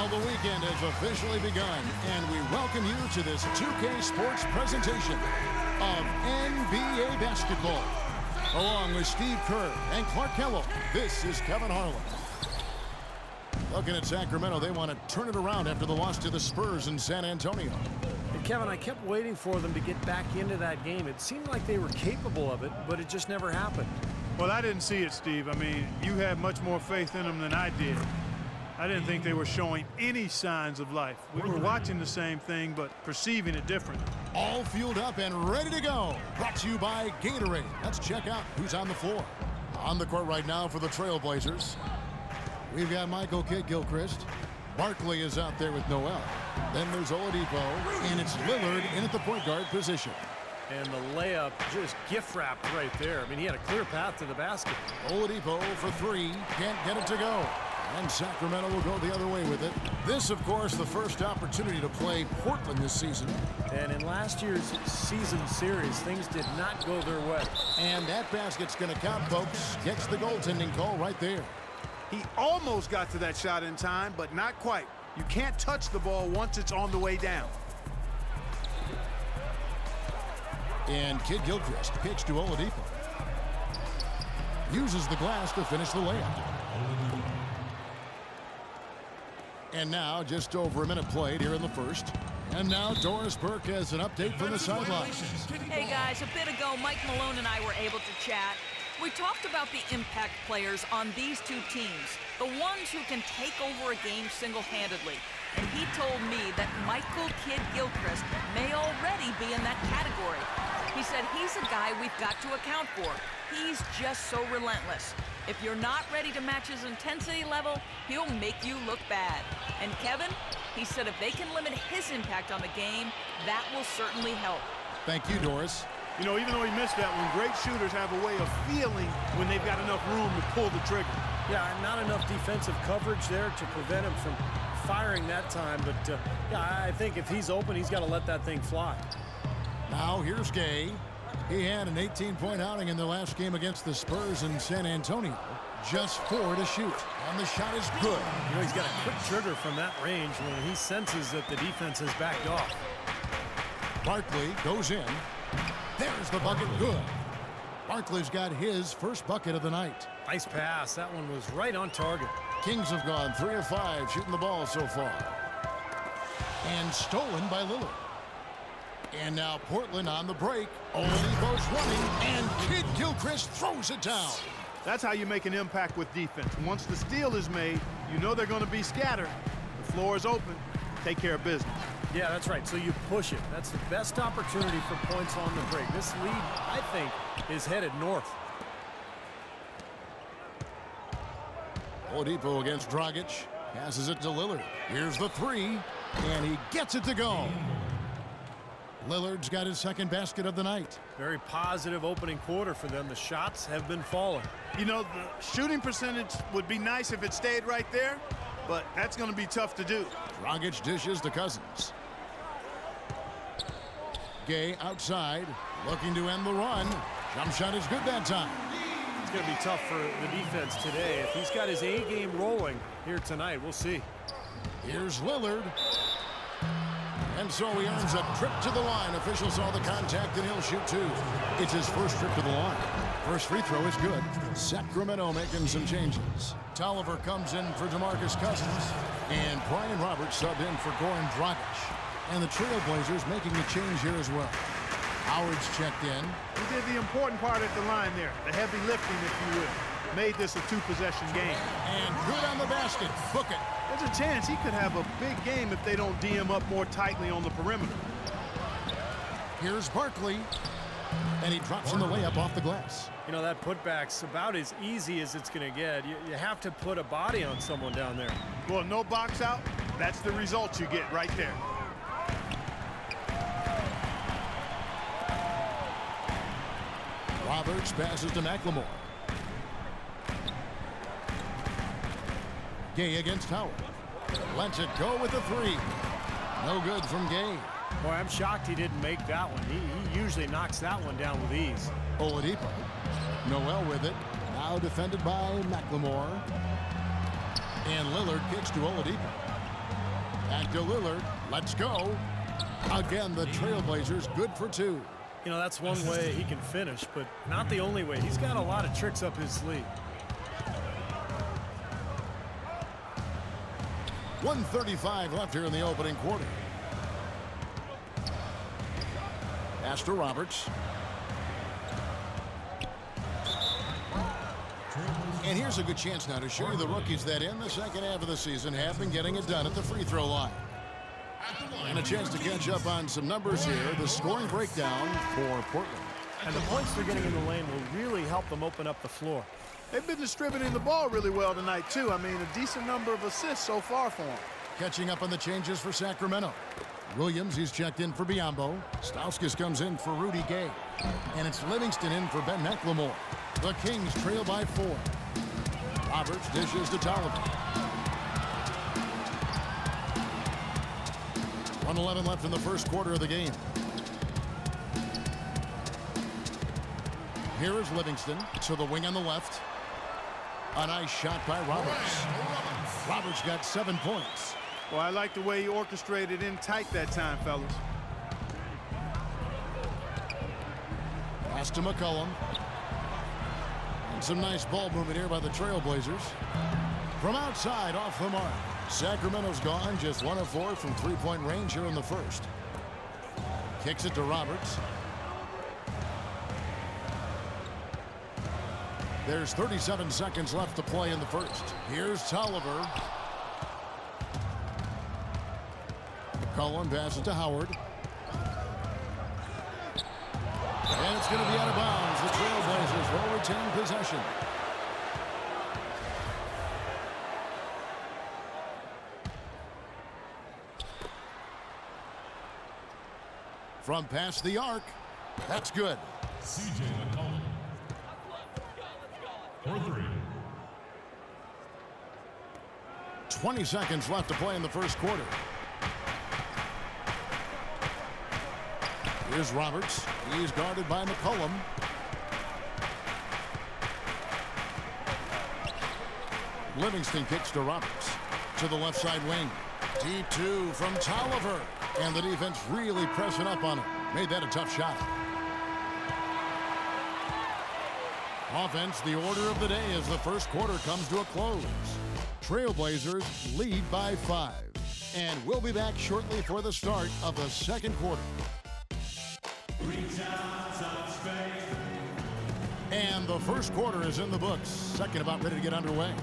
Well, the weekend has officially begun, and we welcome you to this 2K Sports presentation of NBA basketball. Along with Steve Kerr and Clark Kellogg, this is Kevin Harlan. Looking at Sacramento, they want to turn it around after the loss to the Spurs in San Antonio. And Kevin, I kept waiting for them to get back into that game. It seemed like they were capable of it, but it just never happened. Well, I didn't see it, Steve. I mean, you had much more faith in them than I did. I didn't think they were showing any signs of life. We were watching the same thing, but perceiving it differently. All fueled up and ready to go. Brought to you by Gatorade. Let's check out who's on the floor. On the court right now for the Trailblazers, we've got Michael Kidd-Gilchrist. Barkley is out there with Noel. Then there's Oladipo, and it's Lillard in at the point guard position. And the layup just gift-wrapped right there. I mean, he had a clear path to the basket. Oladipo for three. Can't get it to go. And Sacramento will go the other way with it. This, of course, the first opportunity to play Portland this season. And in last year's season series, things did not go their way. And that basket's going to count, folks. Gets the goaltending call right there. He almost got to that shot in time, but not quite. You can't touch the ball once it's on the way down. And Kidd-Gilchrist kicks to Oladipo. Uses the glass to finish the layup. And now just over a minute played here in the first. And now Doris Burke has an update from the sidelines. Hey guys, a bit ago Mike Malone and I were able to chat. We talked about the impact players on these two teams, the ones who can take over a game single-handedly. And he told me that Michael Kidd-Gilchrist may already be in that category. He said he's a guy we've got to account for. He's just so relentless. If you're not ready to match his intensity level, he'll make you look bad. And Kevin, he said if they can limit his impact on the game, that will certainly help. Thank you, Doris. You know, even though he missed that one, great shooters have a way of feeling when they've got enough room to pull the trigger. Yeah, not enough defensive coverage there to prevent him from firing that time. But, yeah, I think if he's open, he's got to let that thing fly. Now here's Gay. He had an 18-point outing in the last game against the Spurs in San Antonio. Just 4 to shoot, and the shot is good. You know, he's got a quick trigger from that range when he senses that the defense has backed off. Barkley goes in. There's the bucket, good. Barkley's got his first bucket of the night. Nice pass. That one was right on target. Kings have gone 3 of 5 shooting the ball so far. And stolen by Lillard. And now Portland on the break. Oladipo's running, and Kidd-Gilchrist throws it down. That's how you make an impact with defense. Once the steal is made, you know they're going to be scattered. The floor is open. Take care of business. Yeah, that's right. So you push it. That's the best opportunity for points on the break. This lead, I think, is headed north. Oladipo against Dragic. Passes it to Lillard. Here's the three, and he gets it to go. Lillard's got his second basket of the night. Very positive opening quarter for them. The shots have been falling. You know, the shooting percentage would be nice if it stayed right there, but that's going to be tough to do. Dragic dishes to Cousins. Gay outside, looking to end the run. Jump shot is good that time. It's going to be tough for the defense today. If he's got his A game rolling here tonight, we'll see. Here's Lillard. And so he earns a trip to the line. Officials saw the contact, and he'll shoot 2. It's his first trip to the line. First free throw is good. Sacramento making some changes. Tolliver comes in for DeMarcus Cousins. And Brian Roberts subbed in for Goran Dragic. And the Trailblazers making a change here as well. Howard's checked in. He did the important part at the line there. The heavy lifting, if you will. Made this a 2-possession game. And good on the basket. Book it. There's a chance he could have a big game if they don't D him up more tightly on the perimeter. Here's Barkley. And he drops in the layup off the glass. You know, that putback's about as easy as it's going to get. You have to put a body on someone down there. Well, no box out. That's the result you get right there. Roberts passes to McLemore. Gay against Howard. Lets it go with the 3. No good from Gay. Boy, I'm shocked he didn't make that one. He usually knocks that one down with ease. Oladipo. Noel with it. Now defended by McLemore. And Lillard kicks to Oladipo. Back to Lillard. Let's go. Again, the Trailblazers good for 2. You know, that's one way he can finish, but not the only way. He's got a lot of tricks up his sleeve. 1:35 left here in the opening quarter. Pass to Roberts. And here's a good chance now to show you the rookies that in the second half of the season have been getting it done at the free throw line. And a chance to catch up on some numbers here. The scoring breakdown for Portland. And the points they're getting in the lane will really help them open up the floor. They've been distributing the ball really well tonight, too. I mean, a decent number of assists so far for them. Catching up on the changes for Sacramento. Williams, he's checked in for Biyombo. Stauskas comes in for Rudy Gay. And it's Livingston in for Ben McLemore. The Kings trail by 4. Roberts dishes to Tolliver. 1:11 left in the first quarter of the game. Here is Livingston to the wing on the left. A nice shot by Roberts. Roberts got 7 points. Well, I like the way he orchestrated in tight that time, fellas. Pass to McCollum. And some nice ball movement here by the Trailblazers. From outside, off the mark. Sacramento's gone, just 1 of 4 from three-point range here in the first. Kicks it to Roberts. There's 37 seconds left to play in the first. Here's Tolliver. McCollum passes to Howard. And it's going to be out of bounds. The Trailblazers will retain possession. From past the arc. That's good. C.J. McCollum. For 3. 20 seconds left to play in the first quarter. Here's Roberts. He's guarded by McCollum. Livingston kicks to Roberts. To the left side wing. Deep 2 from Tolliver. And the defense really pressing up on him. Made that a tough shot. Offense, the order of the day as the first quarter comes to a close. Trailblazers lead by 5. And we'll be back shortly for the start of the second quarter. And the first quarter is in the books. Second about ready to get underway.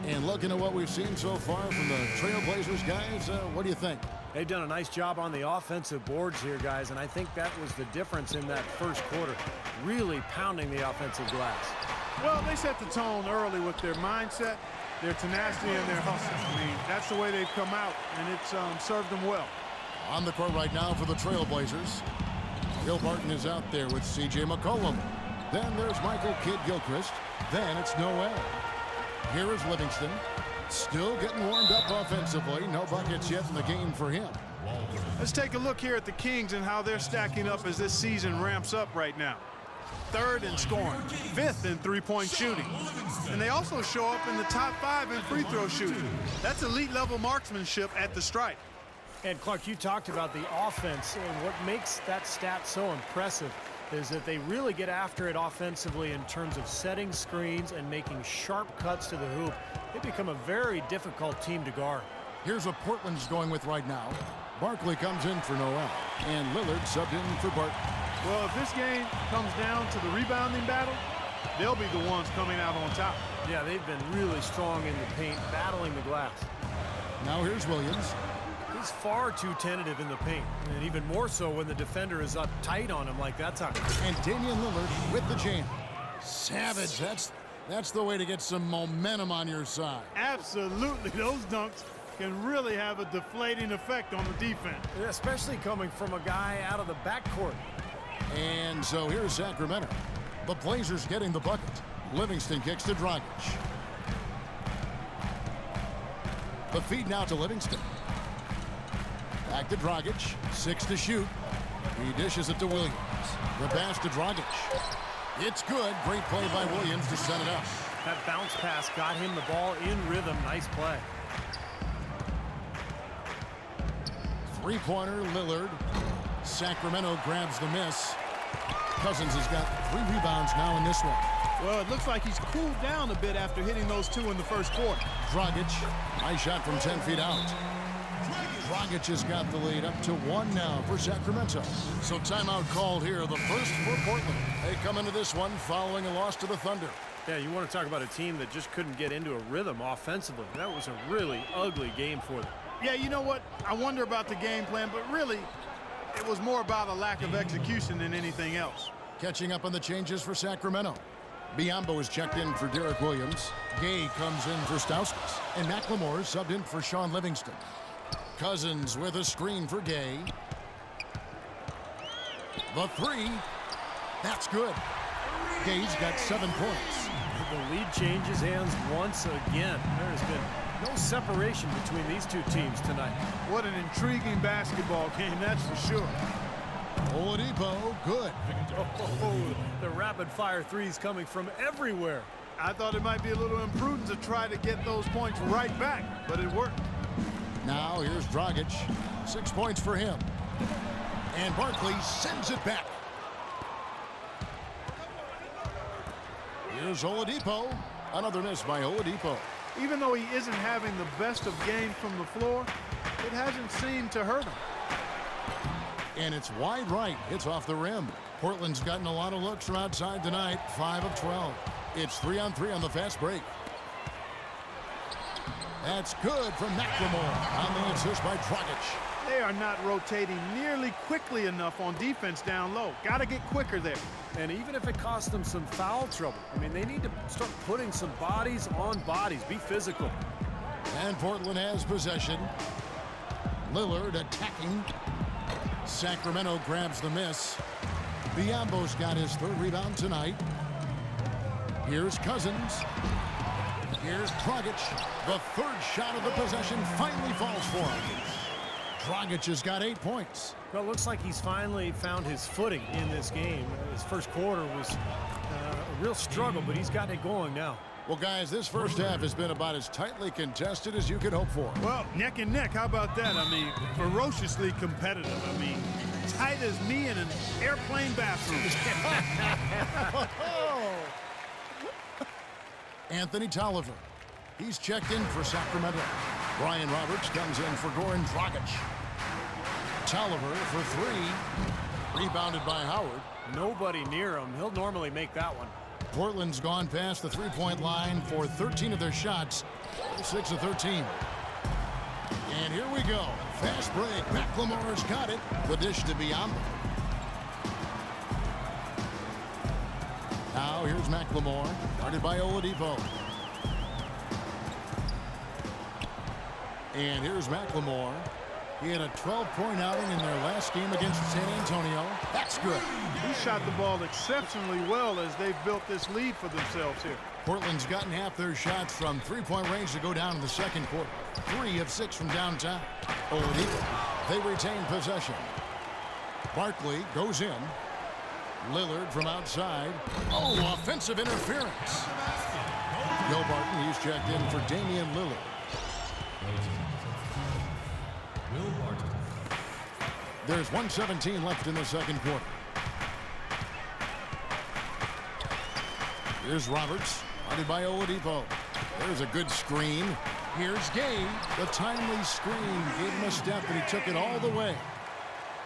And looking at what we've seen so far from the Trailblazers, guys, what do you think? They've done a nice job on the offensive boards here, guys, and I think that was the difference in that first quarter. Really pounding the offensive glass. Well, they set the tone early with their mindset, their tenacity, and their hustle. I mean, that's the way they've come out, and it's served them well. On the court right now for the Trailblazers. Bill Barton is out there with C.J. McCollum. Then there's Michael Kidd-Gilchrist. Then it's Noel. Here is Livingston. Still getting warmed up offensively. No buckets yet in the game for him. Let's take a look here at the Kings and how they're stacking up as this season ramps up right now. 3rd in scoring, 5th in three-point shooting. And they also show up in the top 5 in free throw shooting. That's elite level marksmanship at the stripe. And Clark, you talked about the offense, and what makes that stat so impressive is that they really get after it offensively in terms of setting screens and making sharp cuts to the hoop. They become a very difficult team to guard. Here's what Portland's going with right now. Barkley comes in for Noel, and Lillard subbed in for Barton. Well, if this game comes down to the rebounding battle, they'll be the ones coming out on top. Yeah, they've been really strong in the paint, battling the glass. Now here's Williams. He's far too tentative in the paint, and even more so when the defender is up tight on him like that time. And Damian Lillard with the jam. Savage, that's the way to get some momentum on your side. Absolutely, those dunks can really have a deflating effect on the defense. Especially coming from a guy out of the backcourt. And so here's Sacramento. The Blazers getting the bucket. Livingston kicks to Dragic. The feed now to Livingston. Back to Dragic. 6 to shoot. He dishes it to Williams. The pass to Dragic. It's good. Great play by Williams to set it up. That bounce pass got him the ball in rhythm. Nice play. Three-pointer, Lillard. Sacramento grabs the miss. Cousins has got 3 rebounds now in this one. Well, it looks like he's cooled down a bit after hitting those 2 in the first quarter. Dragic, nice shot from 10 feet out. Dragic has got the lead up to 1 now for Sacramento. So timeout called here, the first for Portland. They come into this one following a loss to the Thunder. Yeah, you want to talk about a team that just couldn't get into a rhythm offensively. That was a really ugly game for them. Yeah, you know what? I wonder about the game plan, but really, it was more about a lack of execution than anything else. Catching up on the changes for Sacramento. Biyombo is checked in for Derek Williams. Gay comes in for Stauskas. And McLemore is subbed in for Sean Livingston. Cousins with a screen for Gay. The 3. That's good. Gay's got 7 points. The lead changes hands once again. There has been no separation between these two teams tonight. What an intriguing basketball game, that's for sure. Oladipo, good. Oh, the rapid-fire threes coming from everywhere. I thought it might be a little imprudent to try to get those points right back, but it worked. Now here's Dragic. 6 points for him. And Barkley sends it back. Here's Oladipo. Another miss by Oladipo. Even though he isn't having the best of games from the floor, it hasn't seemed to hurt him. And it's wide right. It's off the rim. Portland's gotten a lot of looks from outside tonight. 5 of 12. It's 3-on-3 on the fast break. That's good from McLemore on the assist by Dragic. They are not rotating nearly quickly enough on defense down low. Got to get quicker there. And even if it costs them some foul trouble, I mean, they need to start putting some bodies on bodies. Be physical. And Portland has possession. Lillard attacking. Sacramento grabs the miss. Biyombo's got his 3rd rebound tonight. Here's Cousins. Here's Dragic. The 3rd shot of the possession finally falls for him. Dragic has got 8 points. Well, it looks like he's finally found his footing in this game. His first quarter was a real struggle, but he's got it going now. Well, guys, this first half has been about as tightly contested as you could hope for. Well, neck and neck, how about that? I mean, ferociously competitive. I mean, tight as me in an airplane bathroom. Anthony Tolliver. He's checked in for Sacramento. Brian Roberts comes in for Goran Dragic. Tolliver for 3. Rebounded by Howard. Nobody near him. He'll normally make that one. Portland's gone past the 3-point line for 13 of their shots. 6 of 13. And here we go. Fast break. McLemore's got it. The dish to Biyombo. Now here's McLemore. Guarded by Oladipo. And here's McLemore. He had a 12-point outing in their last game against San Antonio. That's good. He shot the ball exceptionally well as they've built this lead for themselves here. Portland's gotten half their shots from 3-point range to go down in the second quarter. 3 of 6 from downtown. Oladipo. They retain possession. Barkley goes in. Lillard from outside. Oh, offensive interference. Joe Barton, he's checked in for Damian Lillard. There's 1:17 left in the second quarter. Here's Roberts, guarded by Oladipo. There's a good screen. Here's Gay. The timely screen gave him a step, and he took it all the way.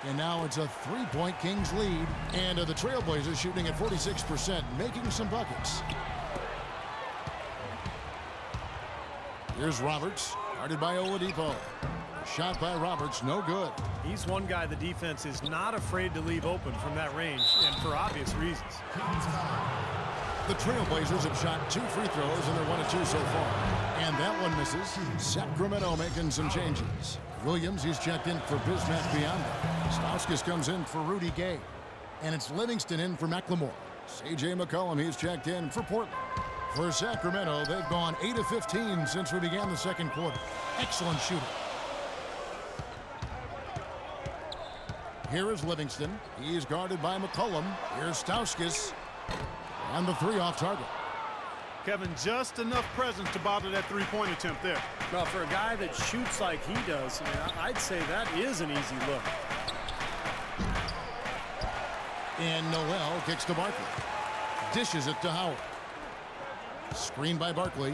And now it's a 3-point Kings lead. And the Trailblazers shooting at 46%, making some buckets. Here's Roberts, guarded by Oladipo. Shot by Roberts, no good. He's one guy the defense is not afraid to leave open from that range, and for obvious reasons. The Trailblazers have shot 2 free throws, and they're 1 of 2 so far. And that one misses. Sacramento making some changes. Williams, he's checked in for Bismack Biyombo. Stauskas comes in for Rudy Gay. And it's Livingston in for McLemore. C.J. McCollum, he's checked in for Portland. For Sacramento, they've gone 8 of 15 since we began the second quarter. Excellent shooting. Here is Livingston. He's guarded by McCollum. Here's Stauskas. And the 3 off target. Kevin, just enough presence to bother that 3-point attempt there. Well, for a guy that shoots like he does, I mean, I'd say that is an easy look. And Noel kicks to Barkley. Dishes it to Howard. Screen by Barkley.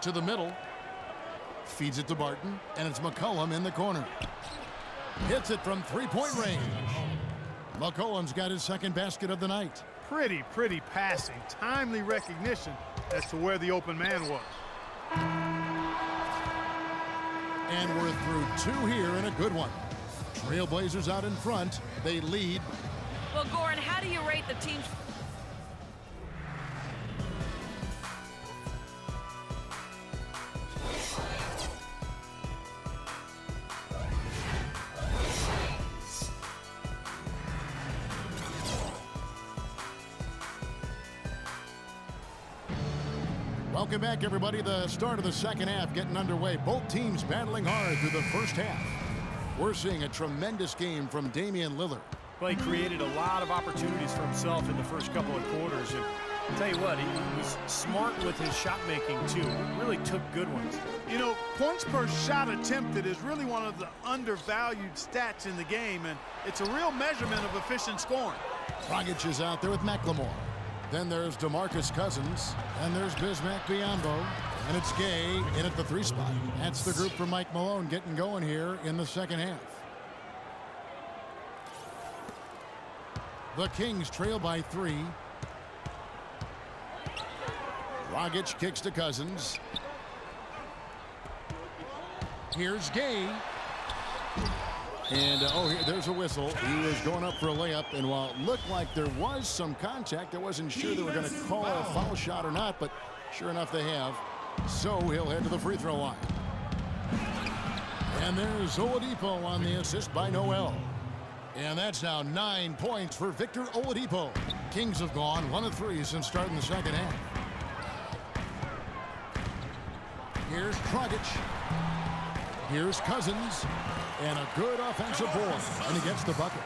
To the middle. Feeds it to Barton. And it's McCollum in the corner. Hits it from three-point range. McCollum's got his second basket of the night. Pretty passing. Timely recognition as to where the open man was. And we're through two here in a good one. Trailblazers out in front. They lead. Well, Goran, how do you rate the team's... Welcome back, everybody. The start of the second half getting underway. Both teams battling hard through the first half. We're seeing a tremendous game from Damian Lillard. Well, he created a lot of opportunities for himself in the first couple of quarters. And I'll tell you what, he was smart with his shot making, too. He really took good ones. You know, points per shot attempted is really one of the undervalued stats in the game, and it's a real measurement of efficient scoring. Dragic is out there with McLemore. Then there's DeMarcus Cousins, and there's Bismack Biyombo, and it's Gay in at the three spot. That's the group for Mike Malone getting going here in the second half. The Kings trail by 3. Dragic kicks to Cousins. Here's Gay. And, there's a whistle. He was going up for a layup, and while it looked like there was some contact, I wasn't sure they were going to call a foul shot or not, but sure enough they have. So he'll head to the free throw line. And there's Oladipo on the assist by Noel. And that's now 9 points for Victor Oladipo. Kings have gone 1 of 3 since starting the second half. Here's Dragic. Here's Cousins. And a good offensive board. And he gets the bucket.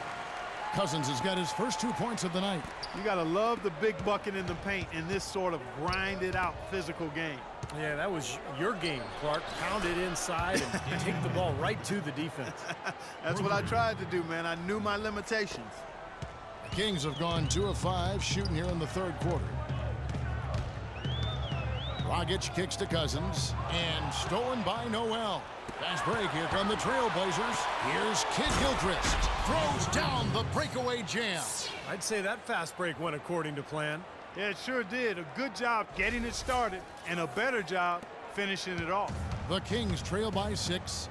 Cousins has got his first 2 points of the night. You got to love the big bucket in the paint in this sort of grinded out physical game. Yeah, that was your game, Clark. Pound it inside and take the ball right to the defense. That's what I tried to do, man. I knew my limitations. The Kings have gone 2 of 5 shooting here in the third quarter. Dragic kicks to Cousins. And stolen by Noel. Fast break. Here come the Trailblazers. Here's Kid Gilchrist. Throws down the breakaway jam. I'd say that fast break went according to plan. Yeah, it sure did. A good job getting it started and a better job finishing it off. The Kings trail by 6.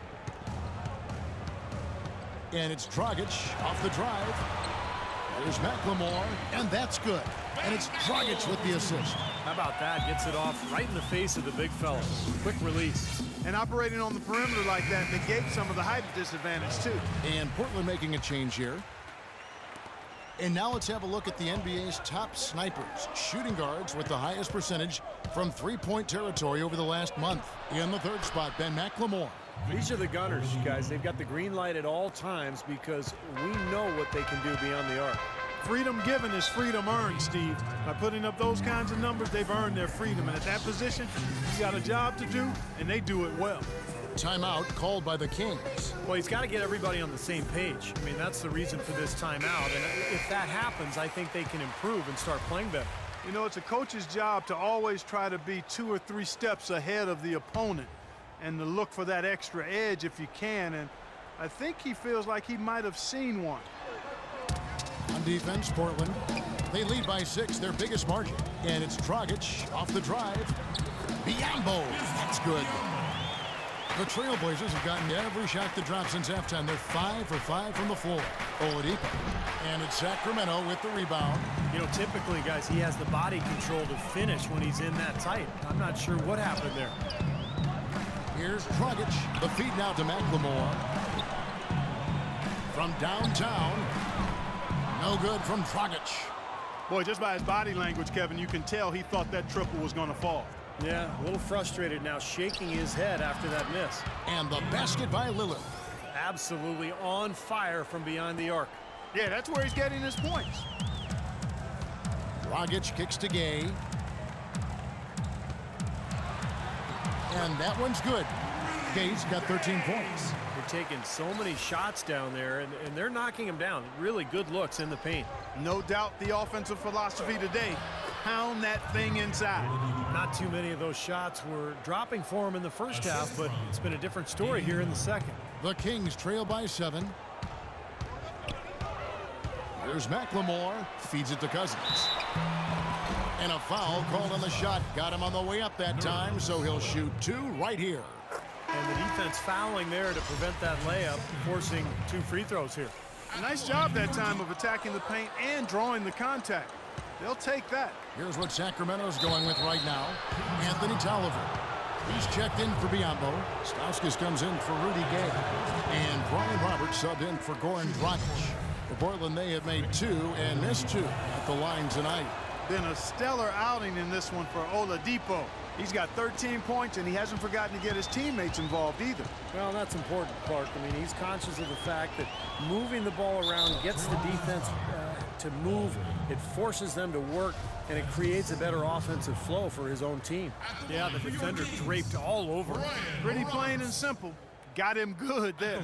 And it's Dragic off the drive. There's McLemore, and that's good. And it's Dragic with the assist. How about that? Gets it off right in the face of the big fella. Quick release. And operating on the perimeter like that negates some of the height disadvantage, too. And Portland making a change here. And now let's have a look at the NBA's top snipers, shooting guards with the highest percentage from three-point territory over the last month. In the third spot, Ben McLemore. These are the gunners, guys. They've got the green light at all times because we know what they can do beyond the arc. Freedom given is freedom earned, Steve. By putting up those kinds of numbers, they've earned their freedom. And at that position, you got a job to do, and they do it well. Timeout called by the Kings. Well, he's got to get everybody on the same page. I mean, that's the reason for this timeout. And if that happens, I think they can improve and start playing better. You know, it's a coach's job to always try to be 2 or 3 steps ahead of the opponent and to look for that extra edge if you can. And I think he feels like he might have seen one. On defense, Portland. They lead by 6, their biggest margin. And it's Dragic off the drive. Biyombo. That's good. The Trailblazers have gotten every shot to drop since halftime. They're 5 for 5 from the floor. Oladipo. And it's Sacramento with the rebound. You know, typically, guys, he has the body control to finish when he's in that tight. I'm not sure what happened there. Here's Dragic. The feed now to McLemore. From downtown. No good from Dragic. Boy, just by his body language, Kevin, you can tell he thought that triple was going to fall. Yeah, a little frustrated now, shaking his head after that miss. And the basket by Lillard. Absolutely on fire from behind the arc. Yeah, that's where he's getting his points. Dragic kicks to Gay. And that one's good. Gay's got 13 points. They're taking so many shots down there, and they're knocking them down. Really good looks in the paint. No doubt the offensive philosophy today, pound that thing inside. Not too many of those shots were dropping for him in the first half, but it's been a different story here in the second. The Kings trail by 7. Here's McLemore, feeds it to Cousins. And a foul called on the shot. Got him on the way up that time, so he'll shoot 2 right here. And the defense fouling there to prevent that layup, forcing 2 free throws here. Nice job that time of attacking the paint and drawing the contact. They'll take that. Here's what Sacramento's going with right now. Anthony Tolliver. He's checked in for Biombo. Stauskas comes in for Rudy Gay. And Brian Roberts subbed in for Goran Dragic. For Portland, they have made 2 and missed 2 at the line tonight. Been a stellar outing in this one for Oladipo. He's got 13 points, and he hasn't forgotten to get his teammates involved either. Well, that's important, Clark. I mean, he's conscious of the fact that moving the ball around gets the defense to move. It forces them to work, and it creates a better offensive flow for his own team. Yeah, the defender draped all over him. Pretty plain and simple. Got him good there.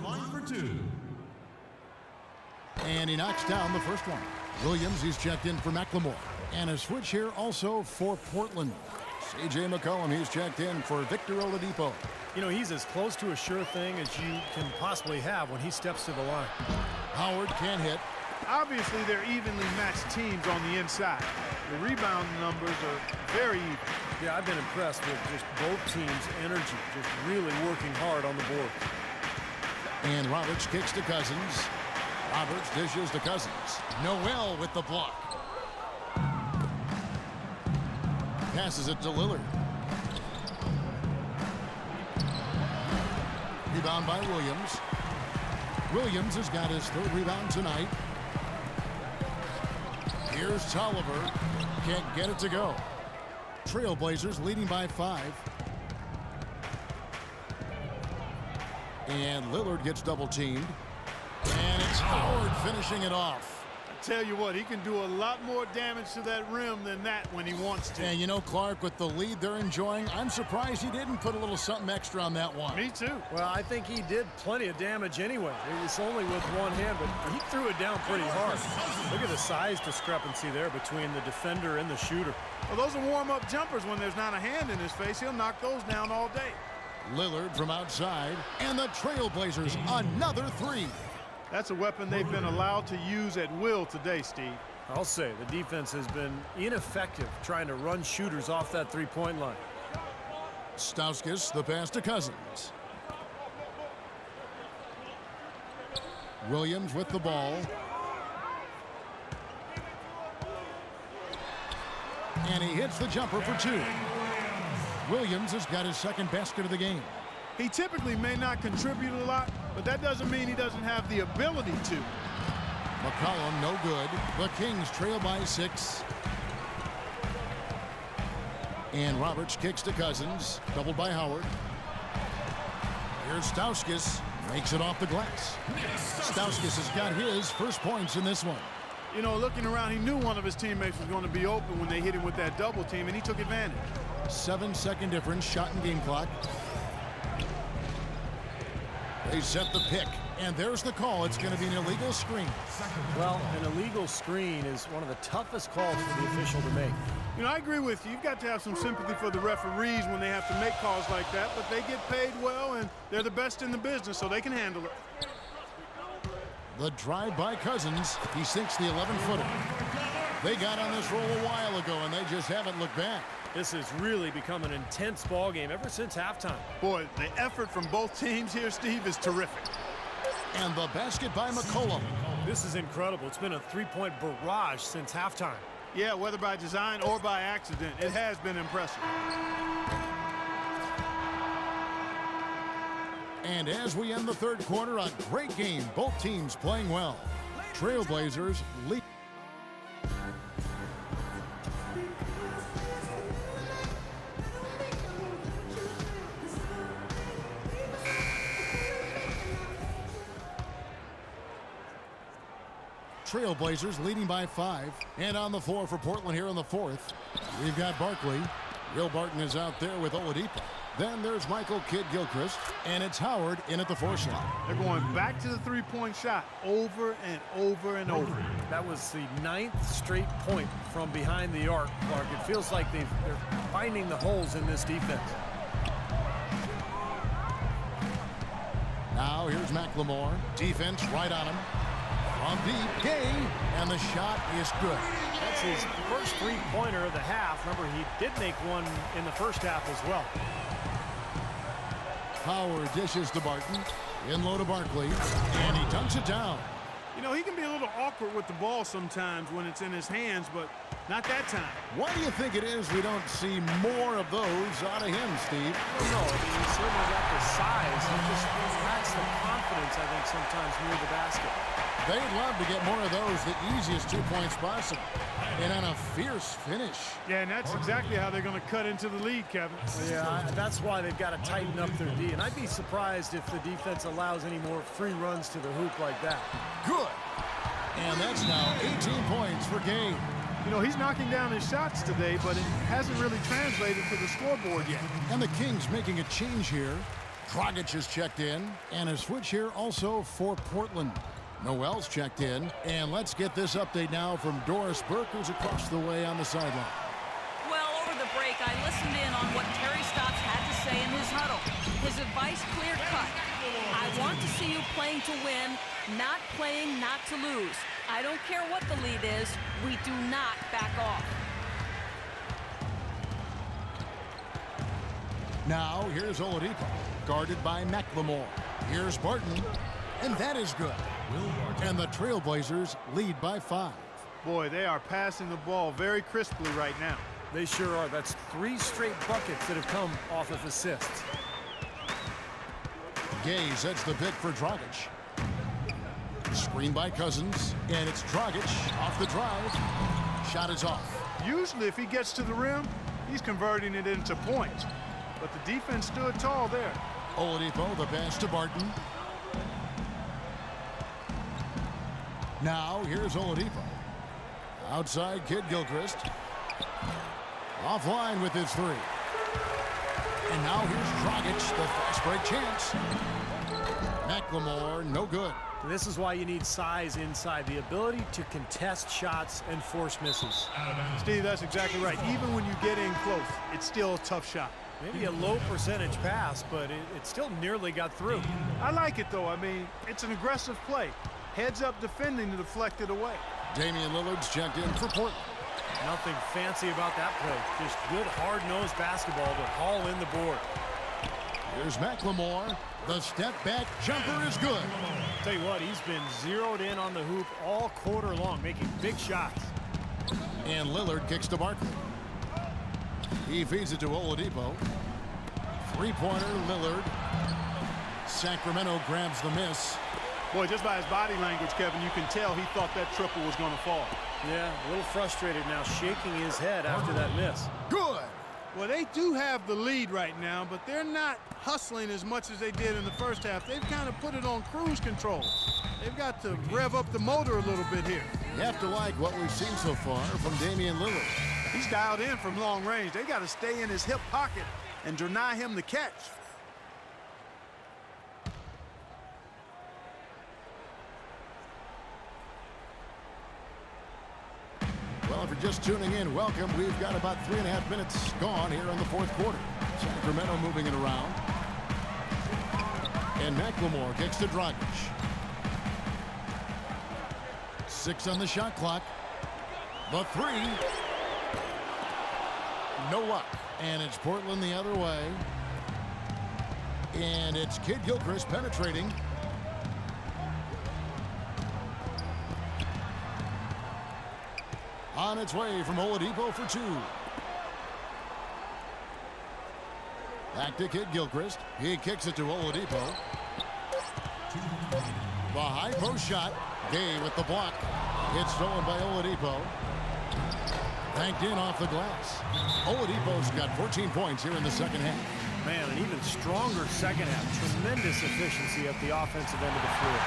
And he knocks down the first one. Williams, he's checked in for McLemore. And a switch here also for Portland. C.J. McCollum, he's checked in for Victor Oladipo. You know, he's as close to a sure thing as you can possibly have when he steps to the line. Howard can't hit. Obviously, they're evenly matched teams on the inside. The rebound numbers are very even. Yeah, I've been impressed with just both teams' energy, just really working hard on the board. And Roberts kicks to Cousins. Roberts dishes to Cousins. Noel with the block. Passes it to Lillard. Rebound by Williams. Williams has got his 3rd rebound tonight. Here's Tolliver. Can't get it to go. Trailblazers leading by 5. And Lillard gets double teamed. And it's Howard finishing it off. Tell you what, he can do a lot more damage to that rim than that when he wants to. And you know, Clark, with the lead they're enjoying, I'm surprised he didn't put a little something extra on that one. Me too. Well, I think he did plenty of damage anyway. It's only with one hand, but he threw it down pretty hard. Look at the size discrepancy there between the defender and the shooter. Well, those are warm-up jumpers. When there's not a hand in his face, he'll knock those down all day. Lillard from outside, and the Trailblazers another 3. That's a weapon they've been allowed to use at will today, Steve. I'll say the defense has been ineffective trying to run shooters off that 3-point line. Stauskas, the pass to Cousins. Williams with the ball. And he hits the jumper for 2. Williams has got his 2nd basket of the game. He typically may not contribute a lot, but that doesn't mean he doesn't have the ability to. McCollum, no good. The Kings trail by 6. And Roberts kicks to Cousins, doubled by Howard. Here's Stauskas, makes it off the glass. Stauskas has got his first points in this one. You know, looking around, he knew one of his teammates was going to be open when they hit him with that double team, and he took advantage. 7-second difference, shot and game clock. They set the pick, and there's the call. It's going to be an illegal screen. Well, an illegal screen is one of the toughest calls for the official to make. You know, I agree with you. You've got to have some sympathy for the referees when they have to make calls like that, but they get paid well, and they're the best in the business, so they can handle it. The drive by Cousins. He sinks the 11-footer. They got on this roll a while ago, and they just haven't looked back. This has really become an intense ball game ever since halftime. Boy, the effort from both teams here, Steve, is terrific. And the basket by McCollum. This is incredible. It's been a 3-point barrage since halftime. Yeah, whether by design or by accident, it has been impressive. And as we end the 3rd quarter, a great game. Both teams playing well. Trailblazers lead. Trailblazers leading by 5. And on the floor for Portland here in the 4th, we've got Barkley. Will Barton is out there with Oladipo. Then there's Michael Kidd-Gilchrist, and it's Howard in at the 4 slot. They're going back to the three-point shot over and over and over. That was the 9th straight point from behind the arc, Clark. It feels like they're finding the holes in this defense. Now here's McLemore. Defense right on him. From deep, Gay, and the shot is good. That's his first three-pointer of the half. Remember, he did make one in the first half as well. Howard dishes to Barton. In low to Barkley, and he dunks it down. You know, he can be a little awkward with the ball sometimes when it's in his hands, but not that time. Why do you think it is we don't see more of those out of him, Steve? I don't know. I mean, he's certainly got the size. He just lacks the confidence, I think, sometimes near the basket. They'd love to get more of those, the easiest 2 points possible. And on a fierce finish. Yeah, and that's exactly how they're going to cut into the lead, Kevin. Yeah, that's why they've got to tighten up their D. And I'd be surprised if the defense allows any more free runs to the hoop like that. Good. And that's now 18 points for Gay. You know, he's knocking down his shots today, but it hasn't really translated to the scoreboard yet. And the Kings making a change here. Dragic is checked in. And a switch here also for Portland. Noel's checked in. And let's get this update now from Doris Burke, who's across the way on the sideline. Well, over the break, I listened in on what Terry Stotts had to say in his huddle. His advice clear-cut. I want to see you playing to win, not playing not to lose. I don't care what the lead is. We do not back off. Now, here's Oladipo, guarded by McLemore. Here's Barton, and that is good. And the Trailblazers lead by 5. Boy, they are passing the ball very crisply right now. They sure are. That's 3 straight buckets that have come off of assists. Gay sets the pick for Dragic. Screen by Cousins, and it's Dragic off the drive. Shot is off. Usually, if he gets to the rim, he's converting it into points. But the defense stood tall there. Oladipo, the pass to Barton. Now, here's Oladipo. Outside, Kidd-Gilchrist. Offline with his 3. And now here's Dragic, the fast break chance. McLemore, no good. This is why you need size inside, the ability to contest shots and force misses. Steve, that's exactly right. Even when you get in close, it's still a tough shot. Maybe a low percentage pass, but it still nearly got through. I like it, though. I mean, it's an aggressive play. Heads up defending to deflect it away. Damian Lillard's checked in for Portland. Nothing fancy about that play. Just good hard-nosed basketball to haul in the board. Here's McLemore. The step-back jumper is good. Tell you what, he's been zeroed in on the hoop all quarter long, making big shots. And Lillard kicks to Barkley. He feeds it to Oladipo. Three-pointer, Lillard. Sacramento grabs the miss. Boy, just by his body language, Kevin, you can tell he thought that triple was going to fall. Yeah, a little frustrated now, shaking his head after that miss. Good. Well, they do have the lead right now, but they're not hustling as much as they did in the first half. They've kind of put it on cruise control. They've got to rev up the motor a little bit here. You have to like what we've seen so far from Damian Lillard. He's dialed in from long range. They got to stay in his hip pocket and deny him the catch. Well, if you're just tuning in, welcome. We've got about 3.5 minutes gone here in the fourth quarter. Sacramento moving it around. And McLemore kicks to Dragic. 6 on the shot clock. The 3. No luck. And it's Portland the other way. And it's Kidd-Gilchrist penetrating. On its way from Oladipo for 2. Back to Kidd-Gilchrist. He kicks it to Oladipo. The high post shot. Gay with the block. It's stolen by Oladipo. Banked in off the glass. Oladipo's got 14 points here in the second half. Man, an even stronger second half. Tremendous efficiency at the offensive end of the floor.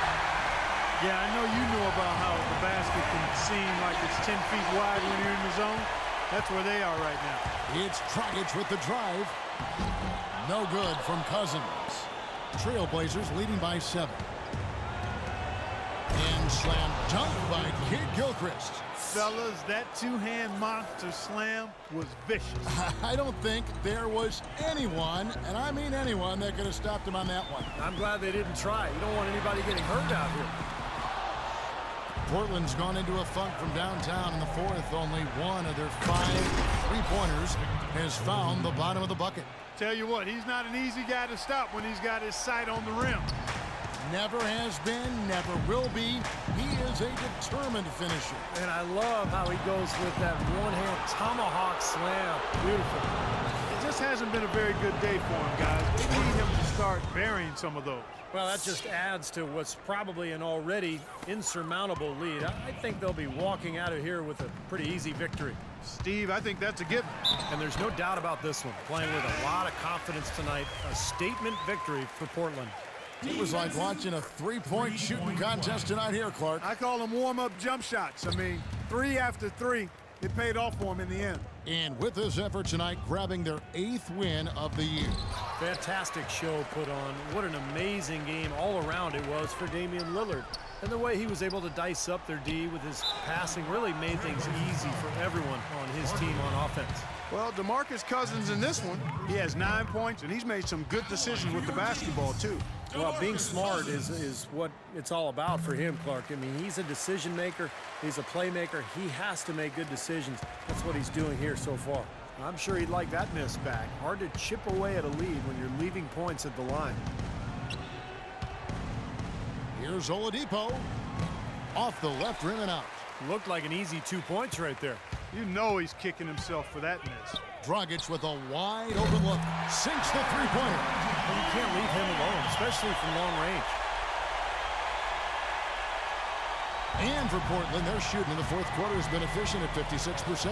Yeah, I know you know about how the basket can seem like it's 10 feet wide when you're in the zone. That's where they are right now. It's Dragic with the drive. No good from Cousins. Trailblazers leading by 7. And slam dunk by Kid Gilchrist. Fellas, that two-hand monster slam was vicious. I don't think there was anyone, and I mean anyone, that could have stopped him on that one. I'm glad they didn't try. You don't want anybody getting hurt out here. Portland's gone into a funk from downtown in the 4th. Only one of their 5 three-pointers has found the bottom of the bucket. Tell you what, he's not an easy guy to stop when he's got his sight on the rim. Never has been, never will be. He is a determined finisher. And I love how he goes with that one-hand tomahawk slam. Beautiful. It just hasn't been a very good day for him, guys. We need him to start burying some of those. Well, that just adds to what's probably an already insurmountable lead. I think they'll be walking out of here with a pretty easy victory. Steve, I think that's a given. And there's no doubt about this one. Playing with a lot of confidence tonight. A statement victory for Portland. It was like watching a three-point shooting contest tonight here, Clark. I call them warm-up jump shots. I mean, 3 after 3, it paid off for him in the end. And with this effort tonight, grabbing their 8th win of the year. Fantastic show put on. What an amazing game all around it was for Damian Lillard. And the way he was able to dice up their D with his passing really made things easy for everyone on his team on offense. Well, DeMarcus Cousins in this one, he has 9 points, and he's made some good decisions with the basketball, too. Well, being smart is what it's all about for him, Clark. I mean, he's a decision maker. He's a playmaker. He has to make good decisions. That's what he's doing here so far. I'm sure he'd like that miss back. Hard to chip away at a lead when you're leaving points at the line. Here's Oladipo. Off the left rim and out. Looked like an easy 2 points right there. You know he's kicking himself for that miss. Dragic with a wide open look. Sinks the three-pointer. And you can't leave him alone, especially from long range. And for Portland, their shooting in the 4th quarter has been efficient at 56%.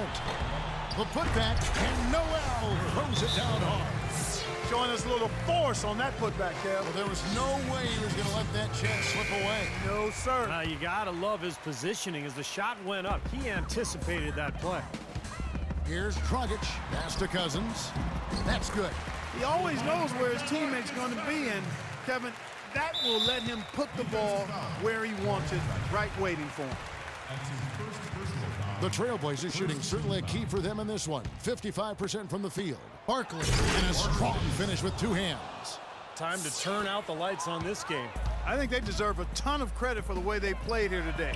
The putback, and Noel throws it down hard. Showing us a little force on that putback, Kev. Well, there was no way he was going to let that chance slip away. No, sir. Now, you got to love his positioning. As the shot went up, he anticipated that play. Here's Dragic. Pass to Cousins. That's good. He always knows where his teammate's going to be, and, Kevin, that will let him put the ball where he wants it, right waiting for him. The Trailblazers shooting certainly a key for them in this one. 55% from the field. Barkley in a strong finish with 2 hands. Time to turn out the lights on this game. I think they deserve a ton of credit for the way they played here today.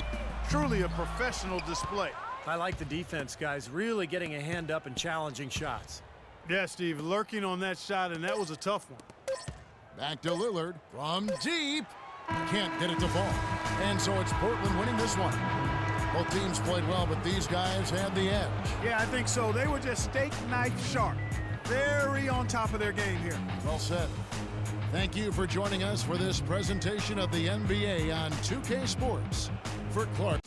Truly a professional display. I like the defense, guys, really getting a hand up and challenging shots. Yeah, Steve, lurking on that shot, and that was a tough one. Back to Lillard from deep. Can't get it to fall. And so it's Portland winning this one. Both teams played well, but these guys had the edge. Yeah, I think so. They were just steak knife sharp. Very on top of their game here. Well said. Thank you for joining us for this presentation of the NBA on 2K Sports. For Clark